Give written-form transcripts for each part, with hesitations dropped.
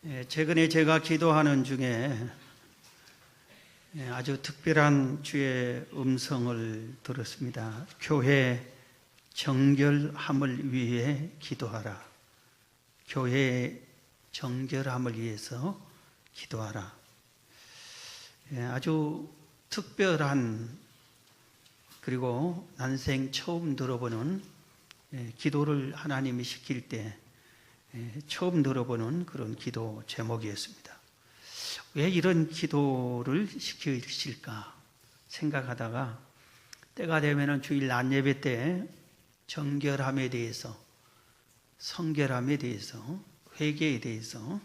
최근에 제가 기도하는 중에 아주 특별한 주의 음성을 들었습니다. 교회 정결함을 위해 기도하라. 교회 정결함을 위해서 기도하라. 아주 특별한, 그리고 난생 처음 들어보는 기도를 하나님이 시킬 때 처음 들어보는 그런 기도 제목이었습니다. 왜 이런 기도를 시키실까 생각하다가 때가 되면 주일 낮 예배 때 정결함에 대해서, 성결함에 대해서, 회개에 대해서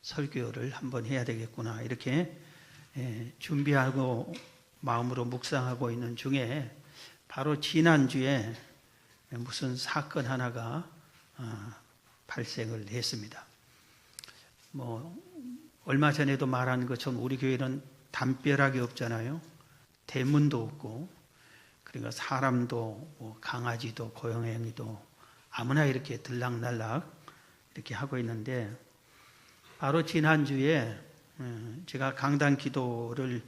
설교를 한번 해야 되겠구나 이렇게 준비하고 마음으로 묵상하고 있는 중에 바로 지난주에 무슨 사건 하나가 발생을 했습니다. 얼마 전에도 말한 것처럼 우리 교회는 담벼락이 없잖아요. 대문도 없고, 그러니까 사람도 강아지도 고양이도 아무나 이렇게 들락날락 이렇게 하고 있는데, 바로 지난주에 제가 강단 기도를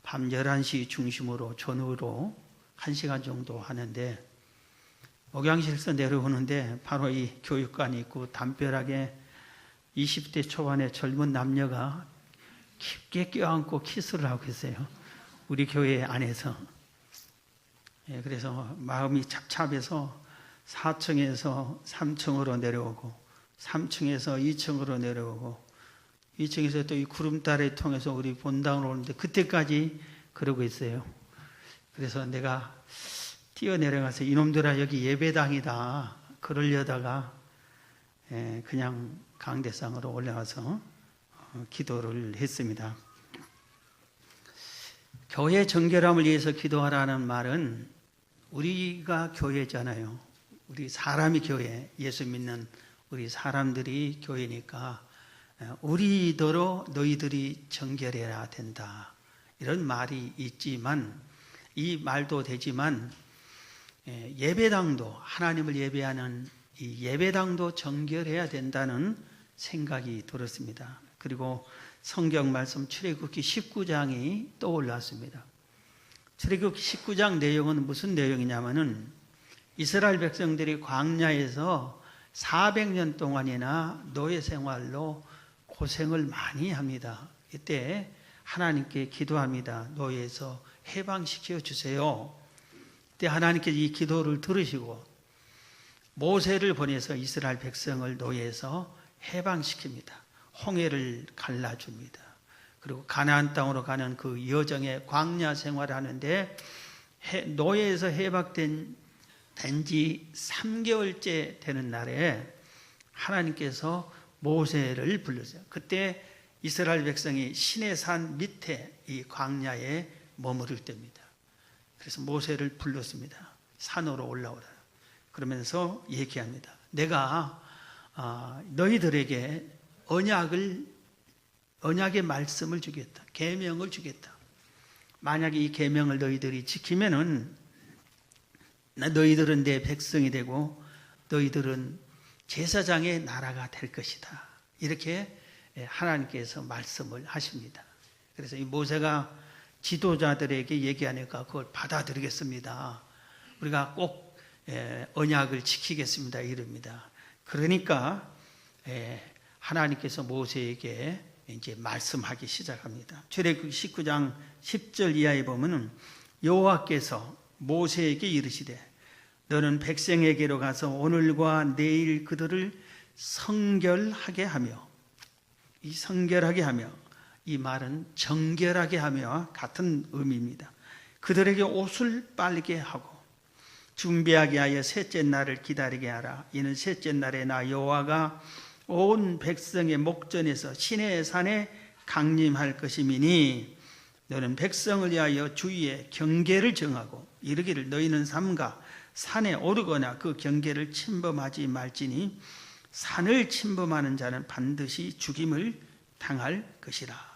밤 11시 중심으로 전후로 1시간 정도 하는데, 목양실에서 내려오는데 바로 이 교육관이 있고 담벼락에 20대 초반의 젊은 남녀가 깊게 껴안고 키스를 하고 계세요. 우리 교회 안에서. 그래서 마음이 착잡해서 4층에서 3층으로 내려오고, 3층에서 2층으로 내려오고, 2층에서 또 이 구름다리를 통해서 우리 본당으로 오는데 그때까지 그러고 있어요. 그래서 내가 뛰어내려가서 이놈들아 여기 예배당이다 그러려다가 그냥 강대상으로 올라가서 기도를 했습니다. 교회 정결함을 위해서 기도하라는 말은 우리가 교회잖아요. 우리 사람이 교회, 예수 믿는 우리 사람들이 교회니까 우리더러 너희들이 정결해야 된다 이런 말이 있지만, 이 말도 되지만 예배당도, 하나님을 예배하는 이 예배당도 정결해야 된다는 생각이 들었습니다. 그리고 성경 말씀 출애굽기 19장이 떠올랐습니다. 출애굽기 19장 내용은 무슨 내용이냐면은 이스라엘 백성들이 광야에서 400년 동안이나 노예 생활로 고생을 많이 합니다. 이때 하나님께 기도합니다. 노예에서 해방시켜 주세요. 그때 하나님께서 이 기도를 들으시고 모세를 보내서 이스라엘 백성을 노예에서 해방시킵니다. 홍해를 갈라줍니다. 그리고 가나안 땅으로 가는 그 여정의 광야 생활을 하는데 노예에서 해방된 지 3개월째 되는 날에 하나님께서 모세를 불렀어요. 그때 이스라엘 백성이 시내산 밑에 이 광야에 머무를 때입니다. 그래서 모세를 불렀습니다. 산으로 올라오라. 그러면서 얘기합니다. 내가 너희들에게 언약의 말씀을 주겠다. 계명을 주겠다. 만약에 이 계명을 너희들이 지키면은 너희들은 내 백성이 되고 너희들은 제사장의 나라가 될 것이다. 이렇게 하나님께서 말씀을 하십니다. 그래서 이 모세가 지도자들에게 얘기하니까 그걸 받아들이겠습니다. 우리가 꼭 언약을 지키겠습니다. 이럽니다. 그러니까 하나님께서 모세에게 이제 말씀하기 시작합니다. 출애굽기 19장 10절 이하에 보면은 여호와께서 모세에게 이르시되 너는 백성에게로 가서 오늘과 내일 그들을 성결하게 하며, 이 성결하게 하며, 이 말은 정결하게 하며 같은 의미입니다. 그들에게 옷을 빨게 하고 준비하게 하여 셋째 날을 기다리게 하라. 이는 셋째 날에 나 여호와가 온 백성의 목전에서 시내 산에 강림할 것이미니 너는 백성을 위하여 주위에 경계를 정하고 이르기를 너희는 삼가 산에 오르거나 그 경계를 침범하지 말지니 산을 침범하는 자는 반드시 죽임을 당할 것이라.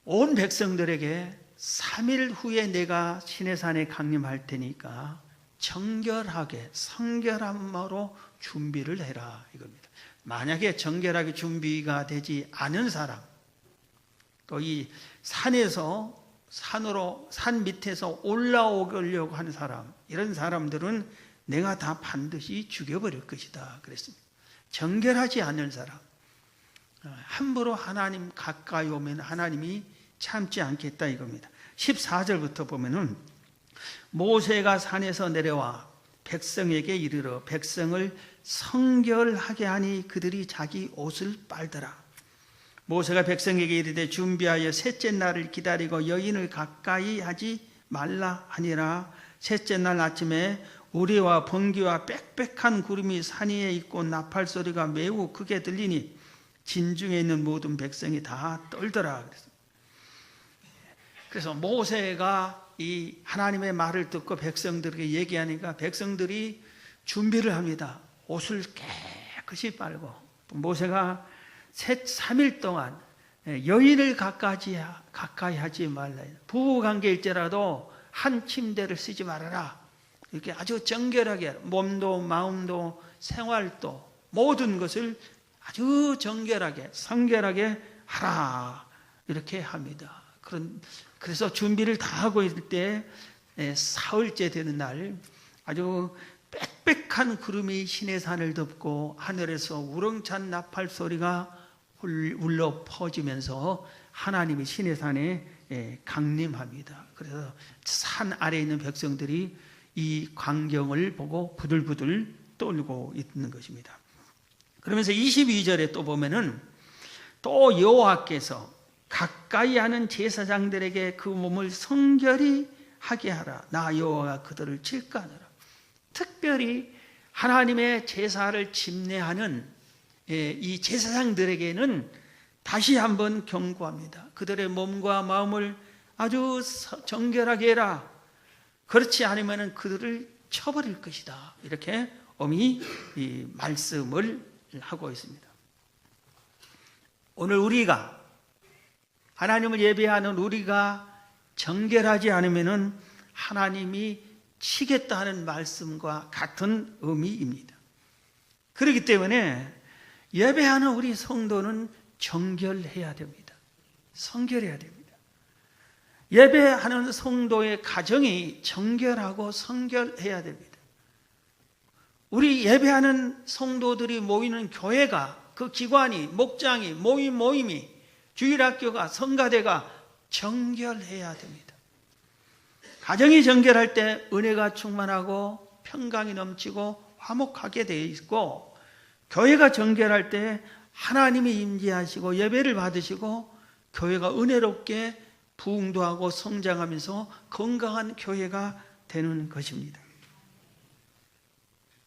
온 백성들에게 3일 후에 내가 시내산에 강림할 테니까 정결하게 성결함으로 준비를 해라 이겁니다. 만약에 정결하게 준비가 되지 않은 사람, 또 이 산에서 산 밑에서 올라오려고 하는 사람, 이런 사람들은 내가 다 반드시 죽여버릴 것이다 그랬습니다. 정결하지 않은 사람, 함부로 하나님 가까이 오면 하나님이 참지 않겠다 이겁니다. 14절부터 보면은 모세가 산에서 내려와 백성에게 이르러 백성을 성결하게 하니 그들이 자기 옷을 빨더라. 모세가 백성에게 이르되 준비하여 셋째 날을 기다리고 여인을 가까이 하지 말라 하니라. 셋째 날 아침에 우레와 번개와 빽빽한 구름이 산 위에 있고 나팔 소리가 매우 크게 들리니 진중에 있는 모든 백성이 다 떨더라. 그래서 모세가 이 하나님의 말을 듣고 백성들에게 얘기하니까 백성들이 준비를 합니다. 옷을 깨끗이 빨고 모세가 3일 동안 여인을 가까이 하지 말라. 부부관계일지라도 한 침대를 쓰지 말아라. 이렇게 아주 정결하게 몸도 마음도 생활도 모든 것을 아주 정결하게 성결하게 하라 이렇게 합니다. 그래서 준비를 다 하고 있을 때 사흘째 되는 날 아주 빽빽한 구름이 시내산을 덮고 하늘에서 우렁찬 나팔 소리가 울려 퍼지면서 하나님이 시내산에 강림합니다. 그래서 산 아래에 있는 백성들이 이 광경을 보고 부들부들 떨고 있는 것입니다. 그러면서 22절에 또 보면은 또 여호와께서 가까이 하는 제사장들에게 그 몸을 성결히 하게 하라. 나 여호와가 그들을 칠까하노라. 특별히 하나님의 제사를 집례하는 이 제사장들에게는 다시 한번 경고합니다. 그들의 몸과 마음을 아주 정결하게 해라. 그렇지 않으면 그들을 쳐버릴 것이다. 이렇게 엄히 이 말씀을 하고 있습니다. 오늘 우리가 하나님을 예배하는 우리가 정결하지 않으면 하나님이 치겠다 하는 말씀과 같은 의미입니다. 그렇기 때문에 예배하는 우리 성도는 정결해야 됩니다. 성결해야 됩니다. 예배하는 성도의 가정이 정결하고 성결해야 됩니다. 우리 예배하는 성도들이 모이는 교회가 그 기관이 목장이 모임이 주일학교가 성가대가 정결해야 됩니다. 가정이 정결할 때 은혜가 충만하고 평강이 넘치고 화목하게 되어 있고 교회가 정결할 때 하나님이 임재하시고 예배를 받으시고 교회가 은혜롭게 부흥도 하고 성장하면서 건강한 교회가 되는 것입니다.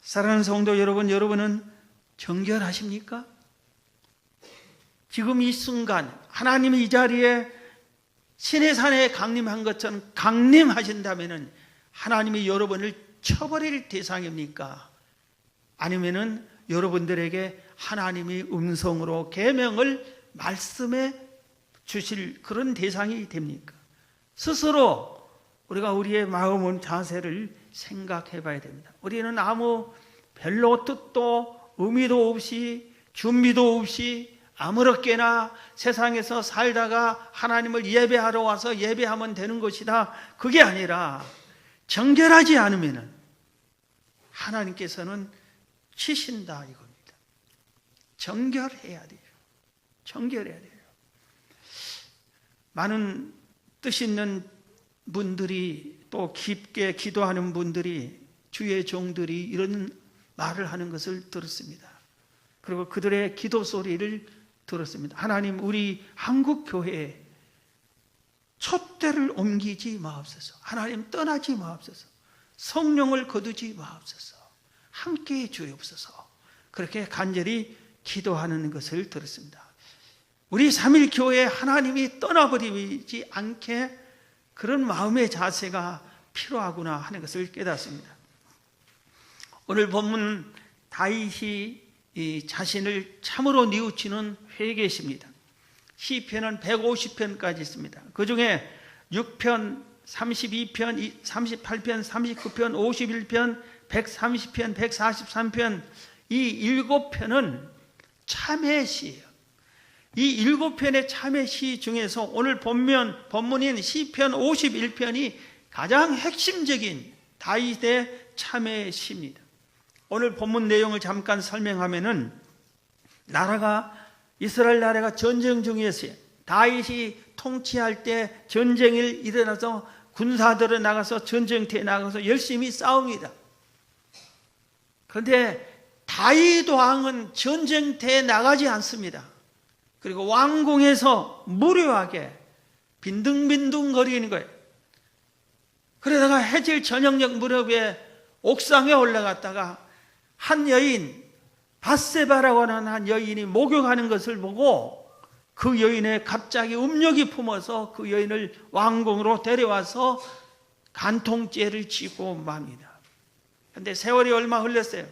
사랑하는 성도 여러분, 여러분은 정결하십니까? 지금 이 순간 하나님이 이 자리에 시내산에 강림한 것처럼 강림하신다면 하나님이 여러분을 쳐버릴 대상입니까? 아니면은 여러분들에게 하나님이 음성으로 계명을 말씀해 주실 그런 대상이 됩니까? 스스로 우리가 우리의 마음은 자세를 생각해 봐야 됩니다. 우리는 아무 별로 뜻도 의미도 없이 준비도 없이 아무렇게나 세상에서 살다가 하나님을 예배하러 와서 예배하면 되는 것이다. 그게 아니라 정결하지 않으면 하나님께서는 치신다 이겁니다. 정결해야 돼요. 정결해야 돼요. 많은 뜻 있는 분들이 또 깊게 기도하는 분들이 주의 종들이 이런 말을 하는 것을 들었습니다. 그리고 그들의 기도 소리를 들었습니다. 하나님, 우리 한국교회에 촛대를 옮기지 마옵소서. 하나님, 떠나지 마옵소서. 성령을 거두지 마옵소서. 함께해 주옵소서. 그렇게 간절히 기도하는 것을 들었습니다. 우리 3.1교회 하나님이 떠나버리지 않게 그런 마음의 자세가 필요하구나 하는 것을 깨닫습니다. 오늘 본문 다윗이 이 자신을 참으로 뉘우치는 회개십니다. 시편은 150편까지 있습니다. 그 중에 6편, 32편, 38편, 39편, 51편, 130편, 143편 이 7편은 참회시예요. 이 7편의 참회시 중에서 오늘 본문인 시편 51편이 가장 핵심적인 다윗의 참회시입니다. 오늘 본문 내용을 잠깐 설명하면은 이스라엘 나라가 전쟁 중이었어요. 다윗이 통치할 때 전쟁이 일어나서 군사들은 나가서 전쟁터에 나가서 열심히 싸웁니다. 그런데 다윗 왕은 전쟁터에 나가지 않습니다. 그리고 왕궁에서 무료하게 빈둥빈둥 거리는 거예요. 그러다가 해질 저녁녘 무렵에 옥상에 올라갔다가 한 여인, 밧세바라고 하는 한 여인이 목욕하는 것을 보고 그 여인의 갑자기 음욕이 품어서 그 여인을 왕궁으로 데려와서 간통죄를 지고 맙니다. 그런데 세월이 얼마 흘렀어요.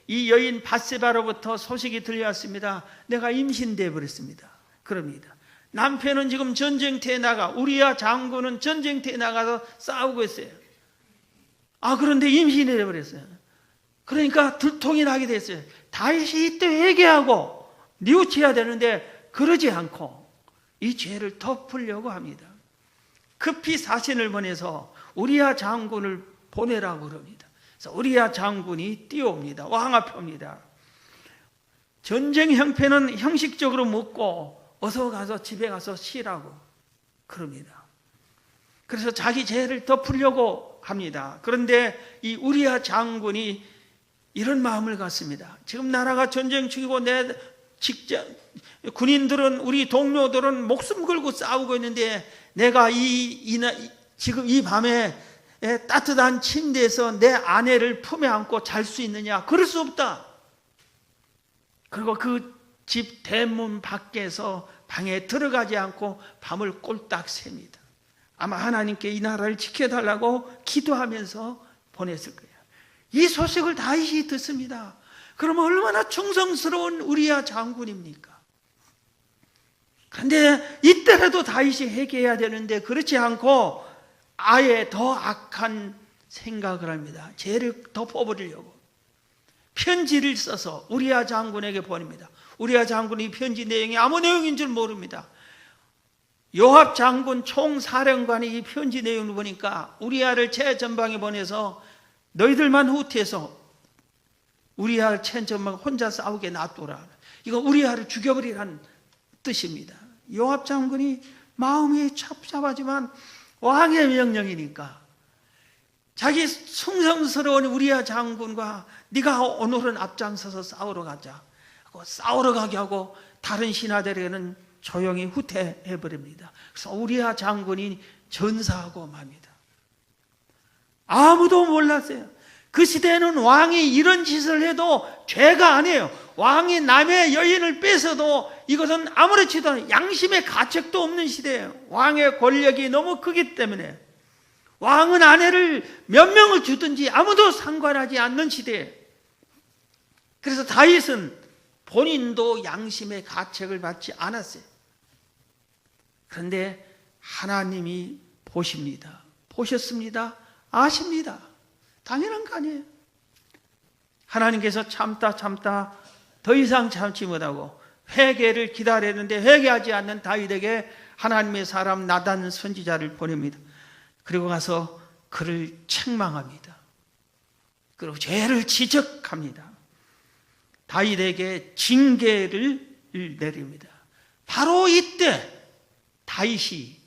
이 여인 밧세바로부터 소식이 들려왔습니다. 내가 임신되어 버렸습니다. 그럽니다. 남편은 지금 전쟁터에 우리야 장군은 전쟁터에 나가서 싸우고 있어요. 그런데 임신해 버렸어요. 그러니까 들통이 나게 됐어요. 다윗이 이때 회개하고 뉘우쳐야 되는데 그러지 않고 이 죄를 덮으려고 합니다. 급히 사신을 보내서 우리야 장군을 보내라고 그럽니다. 그래서 우리야 장군이 뛰어옵니다. 왕 앞에 옵니다. 전쟁 형편은 형식적으로 묻고 어서 가서 집에 가서 쉬라고 그럽니다. 그래서 자기 죄를 덮으려고 합니다. 그런데 이 우리야 장군이 이런 마음을 갖습니다. 지금 나라가 전쟁 중이고 군인들은, 우리 동료들은 목숨 걸고 싸우고 있는데 내가 지금 이 밤에 따뜻한 침대에서 내 아내를 품에 안고 잘 수 있느냐? 그럴 수 없다. 그리고 그 집 대문 밖에서 방에 들어가지 않고 밤을 꼴딱 셉니다. 아마 하나님께 이 나라를 지켜달라고 기도하면서 보냈을 거예요. 이 소식을 다윗이 듣습니다. 그러면 얼마나 충성스러운 우리야 장군입니까? 그런데 이때라도 다윗이 회개해야 되는데 그렇지 않고 아예 더 악한 생각을 합니다. 죄를 덮어버리려고 편지를 써서 우리야 장군에게 보냅니다. 우리야 장군이 편지 내용이 아무 내용인 줄 모릅니다. 요압 장군 총사령관이 이 편지 내용을 보니까 우리야를 최전방에 보내서 너희들만 후퇴해서 우리야 최전방 혼자 싸우게 놔두라. 이거 우리야를 죽여버리라는 뜻입니다. 요압 장군이 마음이 찹찹하지만 왕의 명령이니까 자기 충성스러운 우리야 장군과 네가 오늘은 앞장서서 싸우러 가자 하고 싸우러 가게 하고 다른 신하들에게는 조용히 후퇴해버립니다. 그래서 우리야 장군이 전사하고 맙니다. 아무도 몰랐어요. 그 시대에는 왕이 이런 짓을 해도 죄가 아니에요. 왕이 남의 여인을 뺏어도 이것은 아무렇지도 않아요. 양심의 가책도 없는 시대예요. 왕의 권력이 너무 크기 때문에 왕은 아내를 몇 명을 주든지 아무도 상관하지 않는 시대예요. 그래서 다윗은 본인도 양심의 가책을 받지 않았어요. 그런데 하나님이 보십니다. 보셨습니다. 아십니다. 당연한 거 아니에요. 하나님께서 참다 더 이상 참지 못하고 회개를 기다렸는데 회개하지 않는 다윗에게 하나님의 사람 나단 선지자를 보냅니다. 그리고 가서 그를 책망합니다. 그리고 죄를 지적합니다. 다윗에게 징계를 내립니다. 바로 이때 다윗이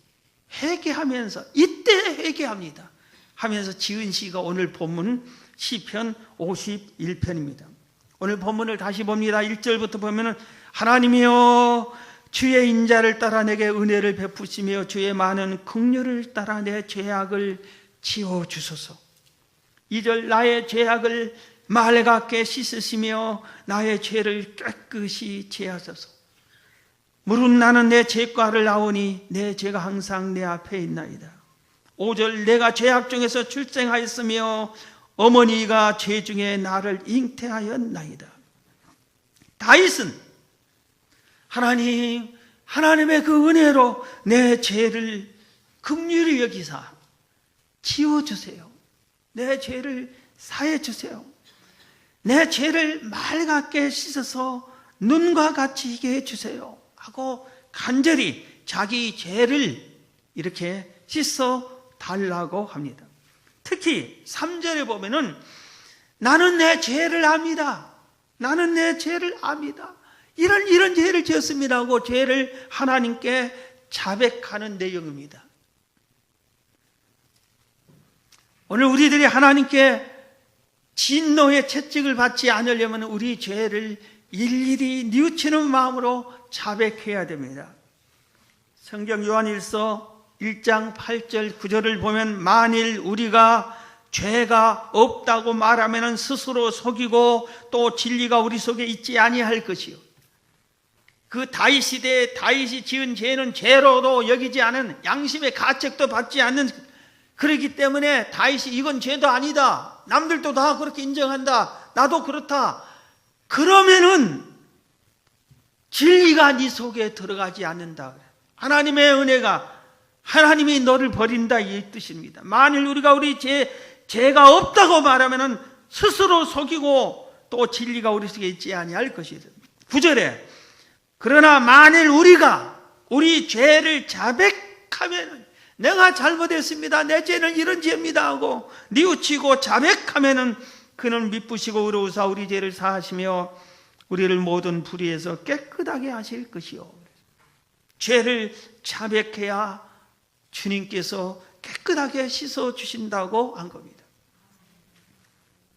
회개하면서 이때 회개합니다. 하면서 지은 시가 오늘 본문 시편 51편입니다. 오늘 본문을 다시 봅니다. 1절부터 보면은 하나님이여 주의 인자를 따라 내게 은혜를 베푸시며 주의 많은 긍휼을 따라 내 죄악을 지워주소서. 2절 나의 죄악을 맑게 씻으시며 나의 죄를 깨끗이 제하소서. 무릇 나는 내 죄과를 아오니 내 죄가 항상 내 앞에 있나이다. 5절 내가 죄악 중에서 출생하였으며 어머니가 죄 중에 나를 잉태하였나이다. 다윗은 하나님의 그 은혜로 내 죄를 긍휼히 여기사 지워주세요. 내 죄를 사해 주세요. 내 죄를 맑게 씻어서 눈과 같이 희게 해주세요 하고 간절히 자기 죄를 이렇게 씻어 달라고 합니다. 특히 3절에 보면은 나는 내 죄를 압니다. 나는 내 죄를 압니다. 이런 죄를 지었습니다 하고 죄를 하나님께 자백하는 내용입니다. 오늘 우리들이 하나님께 진노의 채찍을 받지 않으려면 우리 죄를 일일이 뉘우치는 마음으로 자백해야 됩니다. 성경 요한일서 1장 8절 9절을 보면 만일 우리가 죄가 없다고 말하면 스스로 속이고 또 진리가 우리 속에 있지 아니할 것이요. 그 다윗 시대에 다윗이 지은 죄는 죄로도 여기지 않은 양심의 가책도 받지 않는, 그렇기 때문에 다윗이 이건 죄도 아니다, 남들도 다 그렇게 인정한다, 나도 그렇다, 그러면은 진리가 네 속에 들어가지 않는다. 하나님의 은혜가, 하나님이 너를 버린다 이 뜻입니다. 만일 우리가 우리 죄가 없다고 말하면은 스스로 속이고 또 진리가 우리 속에 있지 아니할 것이다. 9절에 그러나 만일 우리가 우리 죄를 자백하면, 내가 잘못했습니다, 내 죄는 이런 죄입니다 하고 뉘우치고 자백하면은 그는 미쁘시고 의로우사 우리 죄를 사하시며 우리를 모든 불의에서 깨끗하게 하실 것이요. 죄를 자백해야 주님께서 깨끗하게 씻어 주신다고 한 겁니다.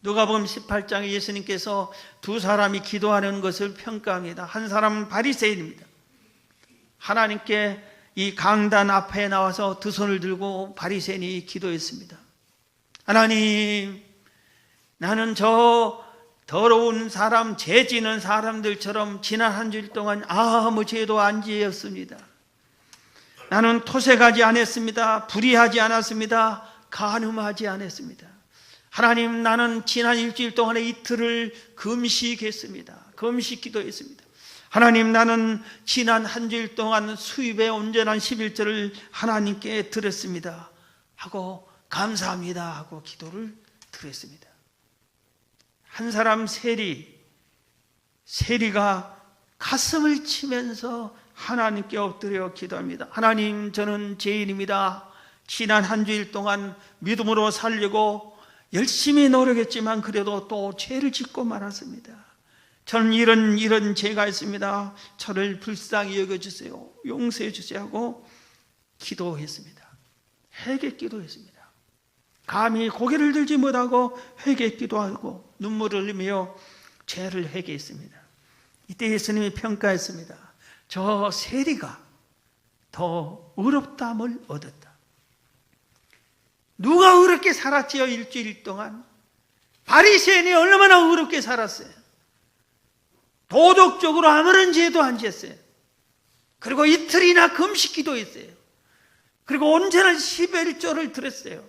누가복음 18장에 예수님께서 두 사람이 기도하는 것을 평가합니다. 한 사람은 바리새인입니다. 하나님께 이 강단 앞에 나와서 두 손을 들고 바리새인이 기도했습니다. 하나님, 나는 저 더러운 사람, 죄 지는 사람들처럼 지난 한 주일 동안 아무 죄도 안 지었습니다. 나는 토색하지 않았습니다. 불의하지 않았습니다. 간음하지 않았습니다. 하나님, 나는 지난 일주일 동안의 이틀을 금식했습니다. 금식 기도했습니다. 하나님, 나는 지난 한 주일 동안 수입의 온전한 11절을 하나님께 드렸습니다 하고 감사합니다 하고 기도를 드렸습니다. 한 사람 세리가 가슴을 치면서 하나님께 엎드려 기도합니다. 하나님, 저는 죄인입니다. 지난 한 주일 동안 믿음으로 살려고 열심히 노력했지만 그래도 또 죄를 짓고 말았습니다. 저는 이런 죄가 있습니다. 저를 불쌍히 여겨주세요, 용서해 주세요 하고 기도했습니다. 회개 기도했습니다. 감히 고개를 들지 못하고 회개 기도하고 눈물을 흘리며 죄를 회개했습니다. 이때 예수님이 평가했습니다. 저 세리가 더 의롭다함을 얻었다. 누가 의롭게 살았지요? 일주일 동안 바리새인이 얼마나 의롭게 살았어요. 도덕적으로 아무런 죄도 안 지었어요. 그리고 이틀이나 금식 기도했어요. 그리고 온전한 11조를 드렸어요.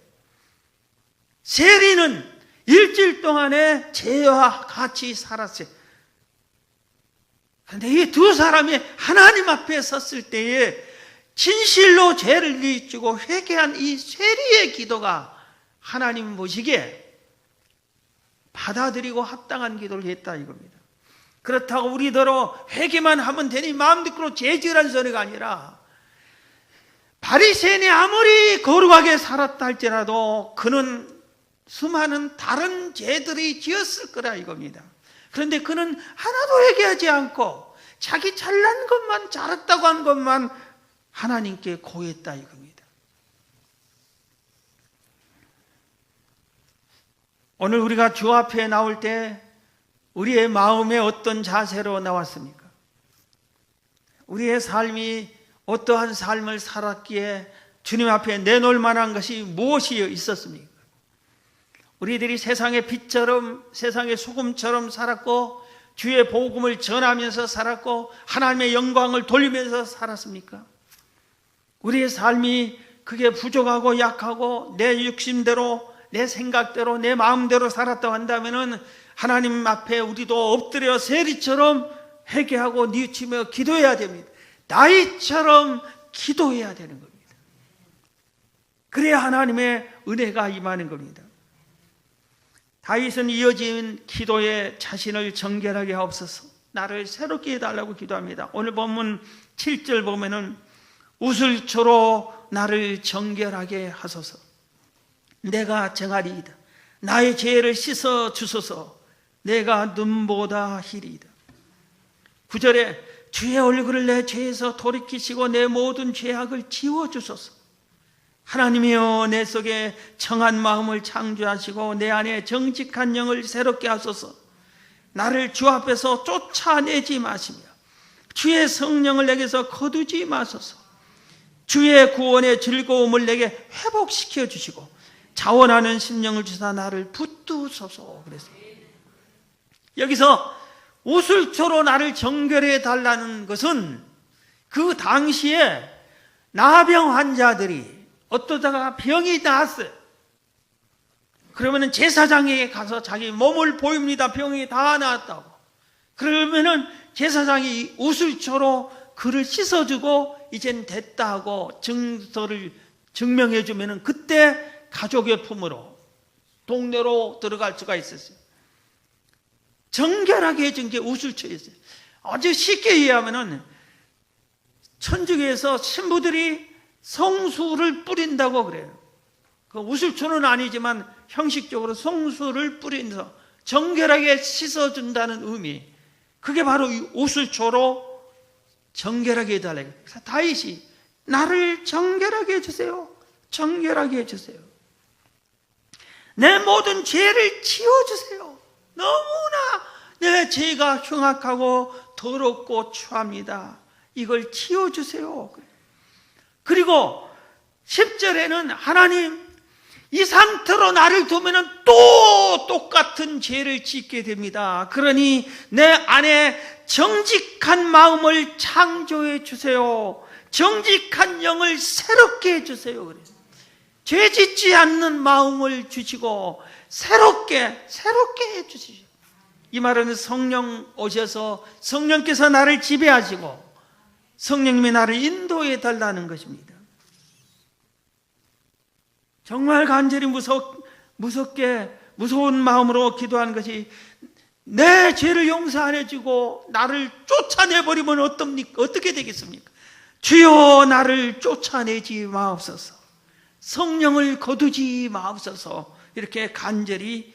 세리는 일주일 동안에 죄와 같이 살았어요. 그런데 이 두 사람이 하나님 앞에 섰을 때에 진실로 죄를 뉘우치고 회개한 이 세리의 기도가 하나님 보시기에 받아들이고 합당한 기도를 했다 이겁니다. 그렇다고 우리더러 회개만 하면 되니 마음대로 죄지으라는 소리가 아니라, 바리새인이 아무리 거룩하게 살았다 할지라도 그는 수많은 다른 죄들이 지었을 거라 이겁니다. 그런데 그는 하나도 회개하지 않고 자기 잘난 것만, 잘했다고 한 것만 하나님께 고했다 이겁니다. 오늘 우리가 주 앞에 나올 때 우리의 마음에 어떤 자세로 나왔습니까? 우리의 삶이 어떠한 삶을 살았기에 주님 앞에 내놓을 만한 것이 무엇이 있었습니까? 우리들이 세상의 빛처럼, 세상의 소금처럼 살았고 주의 복음을 전하면서 살았고 하나님의 영광을 돌리면서 살았습니까? 우리의 삶이 그게 부족하고 약하고 내 욕심대로, 내 생각대로, 내 마음대로 살았다고 한다면은 하나님 앞에 우리도 엎드려 세리처럼 회개하고 뉘우치며 기도해야 됩니다. 다윗처럼 기도해야 되는 겁니다. 그래야 하나님의 은혜가 임하는 겁니다. 다윗은 이어진 기도에 자신을 정결하게 하옵소서, 나를 새롭게 해달라고 기도합니다. 오늘 본문 7절 보면은 우슬초로 나를 정결하게 하소서, 내가 정하리이다. 나의 죄를 씻어 주소서, 내가 눈보다 희리이다. 9절에 주의 얼굴을 내 죄에서 돌이키시고 내 모든 죄악을 지워주소서. 하나님이여, 내 속에 정한 마음을 창조하시고 내 안에 정직한 영을 새롭게 하소서. 나를 주 앞에서 쫓아내지 마시며 주의 성령을 내게서 거두지 마소서. 주의 구원의 즐거움을 내게 회복시켜 주시고 자원하는 심령을 주사 나를 붙드소서. 그랬어요. 여기서 우슬초로 나를 정결해 달라는 것은 그 당시에 나병 환자들이 어떠다가 병이 나았어요. 그러면은 제사장에게 가서 자기 몸을 보입니다. 병이 다 나았다고. 그러면은 제사장이 우슬초로 그를 씻어주고 이젠 됐다 하고 증서를 증명해주면은 그때 가족의 품으로 동네로 들어갈 수가 있었어요. 정결하게 해준 게 우슬초였어요. 아주 쉽게 이해하면은 천주교에서 신부들이 성수를 뿌린다고 그래요. 그 우슬초는 아니지만 형식적으로 성수를 뿌려서 정결하게 씻어준다는 의미, 그게 바로 이 우슬초로 정결하게 해달라고. 그래서 다윗이 나를 정결하게 해주세요, 정결하게 해주세요, 내 모든 죄를 지워주세요. 너무나 내 죄가 흉악하고 더럽고 추합니다. 이걸 지워주세요. 그리고 10절에는 하나님, 이 상태로 나를 두면은 또 똑같은 죄를 짓게 됩니다. 그러니 내 안에 정직한 마음을 창조해 주세요. 정직한 영을 새롭게 해 주세요. 그래서 죄 짓지 않는 마음을 주시고 새롭게 해 주시죠. 이 말은 성령 오셔서 성령께서 나를 지배하시고 성령님이 나를 인도해 달라는 것입니다. 정말 간절히 무서운 마음으로 기도하는 것이, 내 죄를 용서 안 해주고 나를 쫓아내버리면 어떻게 되겠습니까? 주여, 나를 쫓아내지 마옵소서, 성령을 거두지 마옵소서, 이렇게 간절히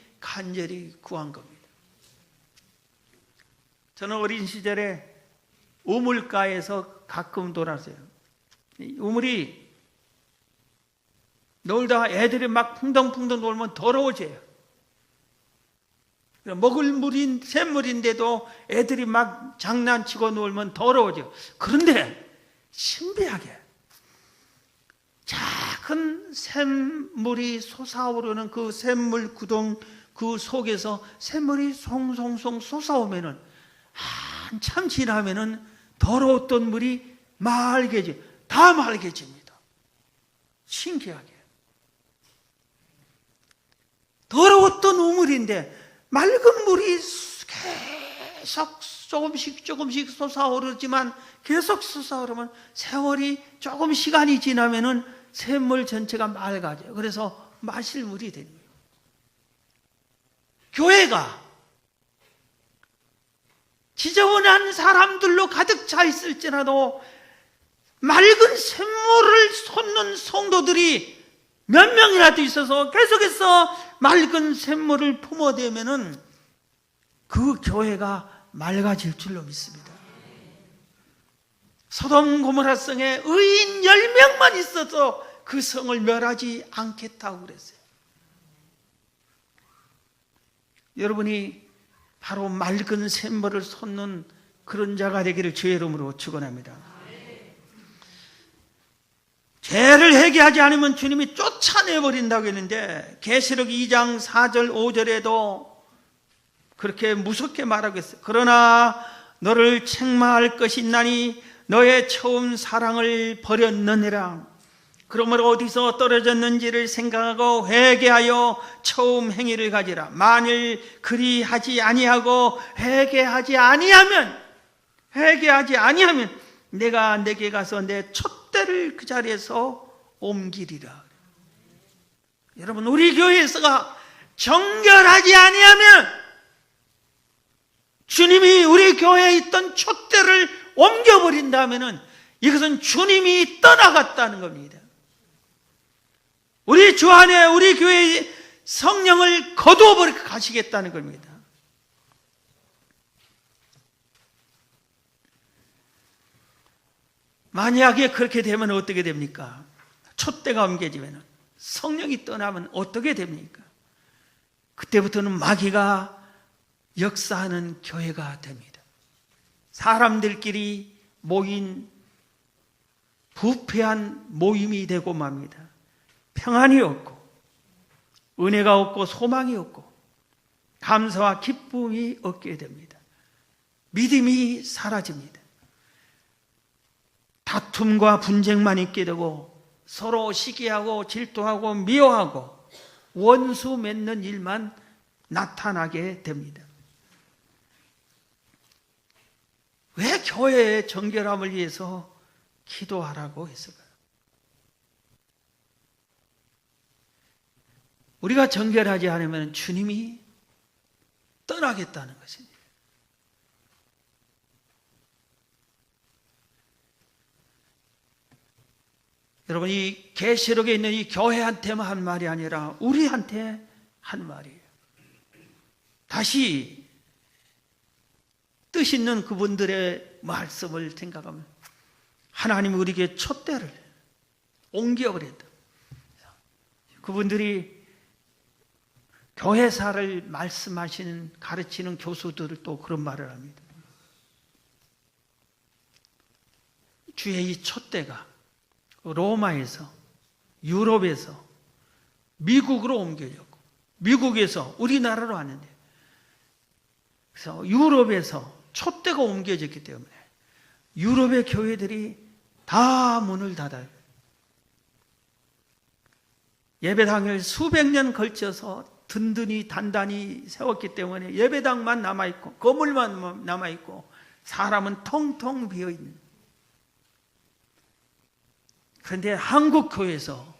구한 겁니다. 저는 어린 시절에 우물가에서 가끔 놀았어요. 우물이 놀다가 애들이 막 풍덩풍덩 놀면 더러워져요. 먹을 물인 샘물인데도 애들이 막 장난치고 놀면 더러워져요. 그런데 신비하게 작은 샘물이 솟아오르는 그 샘물 구덩 그 속에서 샘물이 송송송 솟아오면은 한참 지나면은 더러웠던 물이 다 맑아집니다. 신기하게. 더러웠던 우물인데 맑은 물이 계속 조금씩 솟아오르지만 계속 솟아오르면 세월이 조금 시간이 지나면은 샘물 전체가 맑아져요. 그래서 마실 물이 되는 거예요. 교회가 지저분한 사람들로 가득 차 있을지라도 맑은 샘물을 솟는 성도들이 몇 명이라도 있어서 계속해서 맑은 샘물을 품어대면은 그 교회가 맑아질 줄로 믿습니다. 소돔 고모라 성에 의인 10명만 있어도 그 성을 멸하지 않겠다고 그랬어요. 여러분이 바로 맑은 샘물을 솟는 그런 자가 되기를 주의 이름으로 축원합니다. 죄를 회개하지 않으면 주님이 쫓아내버린다고 했는데 계시록 2장 4절 5절에도 그렇게 무섭게 말하고 있어요. 그러나 너를 책망할 것이 있나니 너의 처음 사랑을 버렸느니라. 그러므로 어디서 떨어졌는지를 생각하고 회개하여 처음 행위를 가지라. 만일 그리하지 아니하고 회개하지 아니하면 내가 내게 가서 내 촛대를 그 자리에서 옮기리라. 여러분, 우리 교회에서가 정결하지 아니하면 주님이 우리 교회에 있던 촛대를 옮겨버린다면 이것은 주님이 떠나갔다는 겁니다. 우리 주 안에 우리 교회의 성령을 거두어버리고 가시겠다는 겁니다. 만약에 그렇게 되면 어떻게 됩니까? 촛대가 옮겨지면, 성령이 떠나면 어떻게 됩니까? 그때부터는 마귀가 역사하는 교회가 됩니다. 사람들끼리 모인 부패한 모임이 되고 맙니다. 평안이 없고 은혜가 없고 소망이 없고 감사와 기쁨이 없게 됩니다. 믿음이 사라집니다. 다툼과 분쟁만 있게 되고 서로 시기하고 질투하고 미워하고 원수 맺는 일만 나타나게 됩니다. 왜 교회의 정결함을 위해서 기도하라고 했을까요? 우리가 정결하지 않으면 주님이 떠나겠다는 것입니다. 여러분, 이 계시록에 있는 이 교회한테만 한 말이 아니라 우리한테 한 말이에요. 다시 뜻 있는 그분들의 말씀을 생각하면 하나님이 우리에게 촛대를 옮겨버렸다. 그분들이 교회사를 말씀하시는, 가르치는 교수들을 또 그런 말을 합니다. 주의 이 촛대가 로마에서, 유럽에서 미국으로 옮겨졌고, 미국에서 우리나라로 왔는데, 그래서 유럽에서 촛대가 옮겨졌기 때문에 유럽의 교회들이 다 문을 닫아요. 예배당을 수백 년 걸쳐서 든든히 단단히 세웠기 때문에 예배당만 남아있고 건물만 남아있고 사람은 텅텅 비어있는. 그런데 한국 교회에서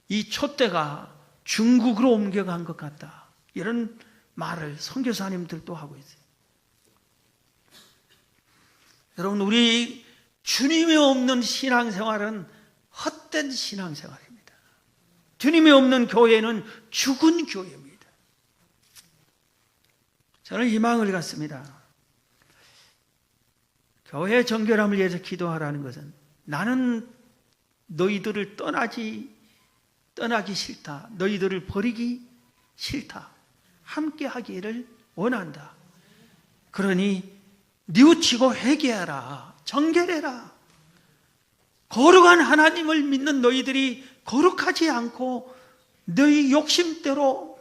이 촛대가 중국으로 옮겨간 것 같다, 이런 말을 선교사님들도 하고 있어요. 여러분, 우리 주님이 없는 신앙생활은 헛된 신앙생활입니다. 주님이 없는 교회는 죽은 교회입니다. 저는 희망을 갖습니다. 교회 정결함을 위해서 기도하라는 것은 나는 너희들을 떠나기 싫다, 너희들을 버리기 싫다, 함께 하기를 원한다. 그러니 뉘우치고 회개하라, 정결해라. 거룩한 하나님을 믿는 너희들이 거룩하지 않고 너희 욕심대로,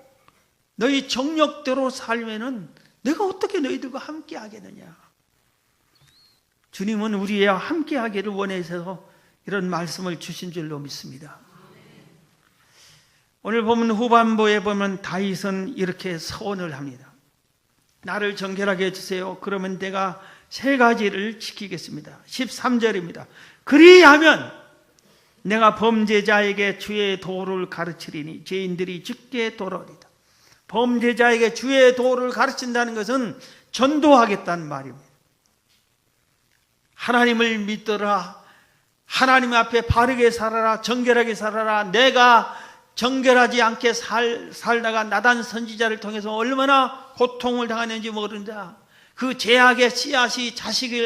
너희 정욕대로 살면은 내가 어떻게 너희들과 함께 하겠느냐. 주님은 우리와 함께 하기를 원해서 이런 말씀을 주신 줄로 믿습니다. 오늘 보면 후반부에 보면 다윗은 이렇게 서원을 합니다. 나를 정결하게 해주세요. 그러면 내가 세 가지를 지키겠습니다. 13절입니다. 그리하면 내가 범죄자에게 주의 도를 가르치리니 죄인들이 죽게 돌아오리다. 범죄자에게 주의 도를 가르친다는 것은 전도하겠다는 말입니다. 하나님을 믿더라, 하나님 앞에 바르게 살아라, 정결하게 살아라. 내가 정결하지 않게 살다가 나단 선지자를 통해서 얼마나 고통을 당하는지 모른다. 그 죄악의 씨앗이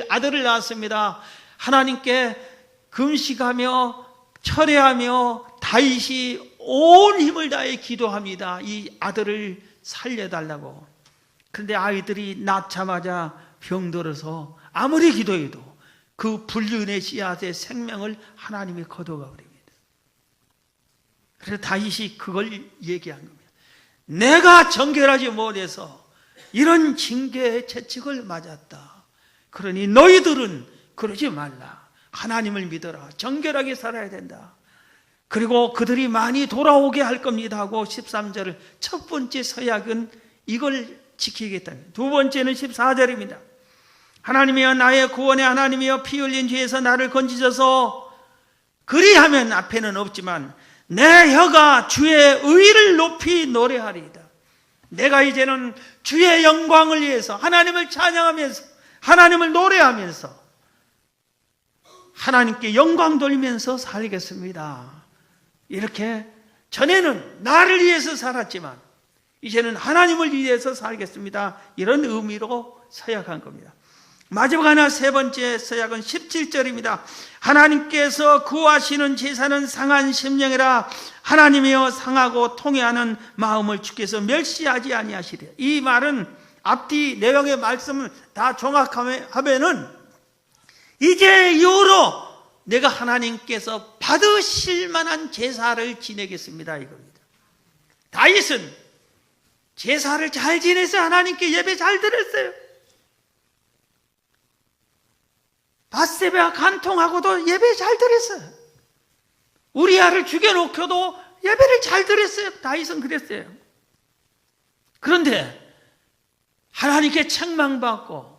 아들을 낳았습니다. 하나님께 금식하며 철회하며 다윗이 온 힘을 다해 기도합니다. 이 아들을 살려달라고. 그런데 아이들이 낳자마자 병들어서 아무리 기도해도 그 불륜의 씨앗의 생명을 하나님이 거둬가 버립니다. 그래서 다윗이 그걸 얘기한 겁니다. 내가 정결하지 못해서 이런 징계의 채찍을 맞았다. 그러니 너희들은 그러지 말라. 하나님을 믿어라. 정결하게 살아야 된다. 그리고 그들이 많이 돌아오게 할 겁니다 하고 13절을, 첫 번째 서약은 이걸 지키겠다. 두 번째는 14절입니다. 하나님이여 나의 구원의 하나님이여 피 흘린 죄에서 나를 건지셔서, 그리하면 앞에는 없지만 내 혀가 주의 의를 높이 노래하리이다. 내가 이제는 주의 영광을 위해서 하나님을 찬양하면서 하나님을 노래하면서 하나님께 영광 돌리면서 살겠습니다. 이렇게 전에는 나를 위해서 살았지만 이제는 하나님을 위해서 살겠습니다. 이런 의미로 서약한 겁니다. 마지막 하나 세 번째 서약은 17절입니다. 하나님께서 구하시는 제사는 상한 심령이라 하나님이여 상하고 통회하는 마음을 주께서 멸시하지 아니하시리라. 이 말은 앞뒤 내용의 말씀을 다 종합하면은 이제 이후로 내가 하나님께서 받으실 만한 제사를 지내겠습니다 이겁니다. 다윗은 제사를 잘 지내서 하나님께 예배 잘 드렸어요. 밧세바가 간통하고도 예배 잘 드렸어요. 우리아를 죽여놓고도 예배를 잘 드렸어요. 다윗은 그랬어요. 그런데 하나님께 책망받고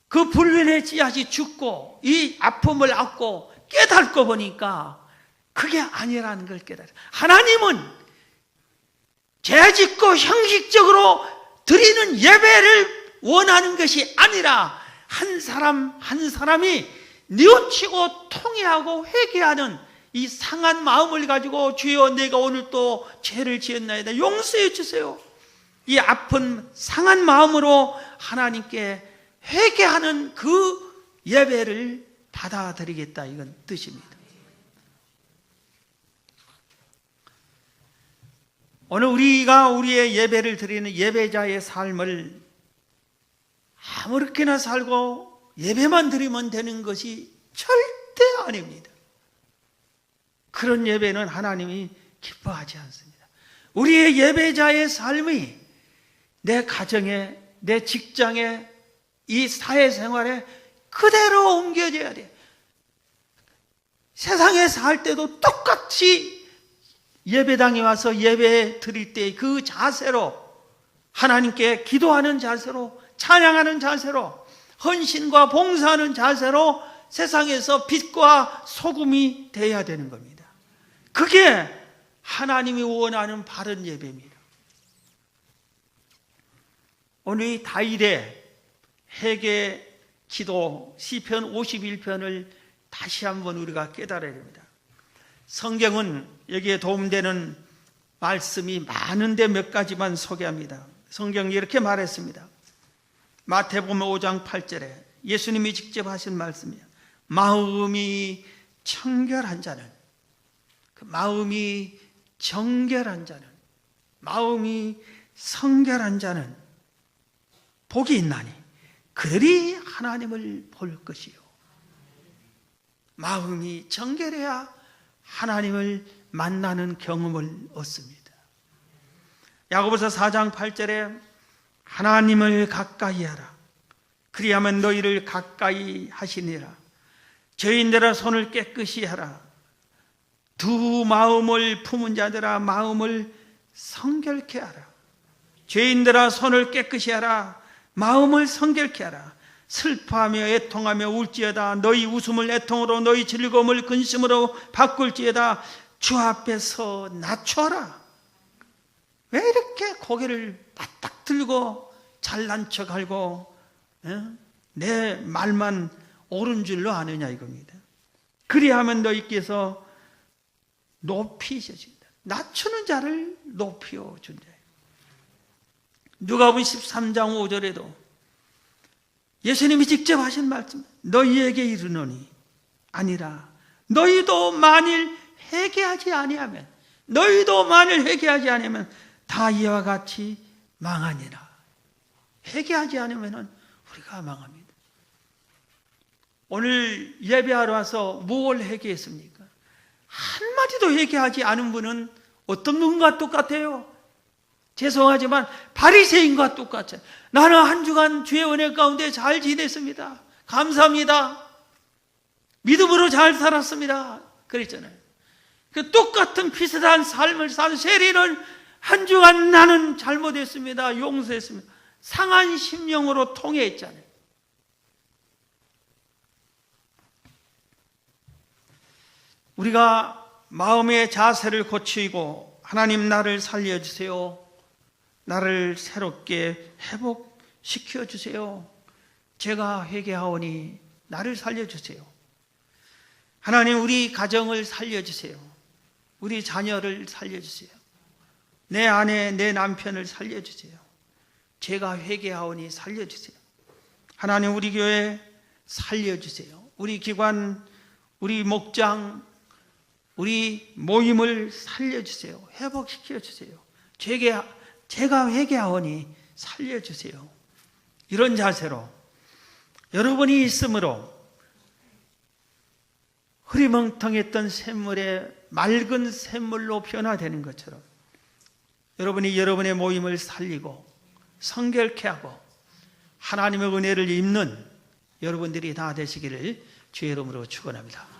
그 불륜의 씨앗이 죽고 이 아픔을 안고 깨닫고 보니까 그게 아니라는 걸 깨달아요. 하나님은 죄짓고 형식적으로 드리는 예배를 원하는 것이 아니라 한 사람 한 사람이 뉘우치고 통회하고 회개하는 이 상한 마음을 가지고 주여 내가 오늘 또 죄를 지었나이다 용서해 주세요. 이 아픈 상한 마음으로 하나님께 회개하는 그 예배를 받아들이겠다 이건 뜻입니다. 오늘 우리가 우리의 예배를 드리는 예배자의 삶을 아무렇게나 살고 예배만 드리면 되는 것이 절대 아닙니다. 그런 예배는 하나님이 기뻐하지 않습니다. 우리의 예배자의 삶이 내 가정에, 내 직장에, 이 사회생활에 그대로 옮겨져야 돼. 세상에 살 때도 똑같이 예배당에 와서 예배 드릴 때 그 자세로 하나님께 기도하는 자세로 찬양하는 자세로 헌신과 봉사하는 자세로 세상에서 빛과 소금이 되어야 되는 겁니다. 그게 하나님이 원하는 바른 예배입니다. 오늘 이 다윗의 회개 기도 시편 51편을 다시 한번 우리가 깨달아야 됩니다. 성경은 여기에 도움되는 말씀이 많은데 몇 가지만 소개합니다. 성경이 이렇게 말했습니다. 마태복음 5장 8절에 예수님이 직접 하신 말씀이에요. 마음이 청결한 자는, 그 마음이 정결한 자는, 마음이 성결한 자는 복이 있나니 그들이 하나님을 볼 것이요. 마음이 정결해야 하나님을 만나는 경험을 얻습니다. 야고보서 4장 8절에 하나님을 가까이 하라. 그리하면 너희를 가까이 하시니라. 죄인들아 손을 깨끗이 하라. 두 마음을 품은 자들아 마음을 성결케 하라. 죄인들아 손을 깨끗이 하라. 마음을 성결케 하라. 슬퍼하며 애통하며 울지어다. 너희 웃음을 애통으로 너희 즐거움을 근심으로 바꿀지어다. 주 앞에서 낮춰라. 왜 이렇게 고개를 바닥 들고 잘난 척하고 내 말만 옳은 줄로 아느냐 이겁니다. 그리하면 너희께서 높이셔진다. 낮추는 자를 높여 준 자예요. 누가복음 13장 5절에도 예수님이 직접 하신 말씀, 너희에게 이르노니 아니라 너희도 만일 회개하지 아니하면, 너희도 만일 회개하지 아니하면 다 이와 같이 망하니라. 회개하지 않으면 우리가 망합니다. 오늘 예배하러 와서 무엇을 회개했습니까? 한마디도 회개하지 않은 분은 어떤 분과 똑같아요? 죄송하지만 바리새인과 똑같아요. 나는 한 주간 주의 은혜 가운데 잘 지냈습니다. 감사합니다. 믿음으로 잘 살았습니다. 그랬잖아요. 그 똑같은 비슷한 삶을 산 세리는 한 주간 나는 잘못했습니다. 용서했습니다. 상한 심령으로 통회했잖아요. 우리가 마음의 자세를 고치고 하나님 나를 살려주세요. 나를 새롭게 회복시켜 주세요. 제가 회개하오니 나를 살려주세요. 하나님, 우리 가정을 살려주세요. 우리 자녀를 살려주세요. 내 아내, 내 남편을 살려주세요. 제가 회개하오니 살려주세요. 하나님, 우리 교회 살려주세요. 우리 기관, 우리 목장, 우리 모임을 살려주세요. 회복시켜주세요. 제가 회개하오니 살려주세요. 이런 자세로 여러분이 있으므로 흐리멍텅했던 샘물에 맑은 샘물로 변화되는 것처럼 여러분이 여러분의 모임을 살리고 성결케 하고 하나님의 은혜를 입는 여러분들이 다 되시기를 주의 이름으로 축원합니다.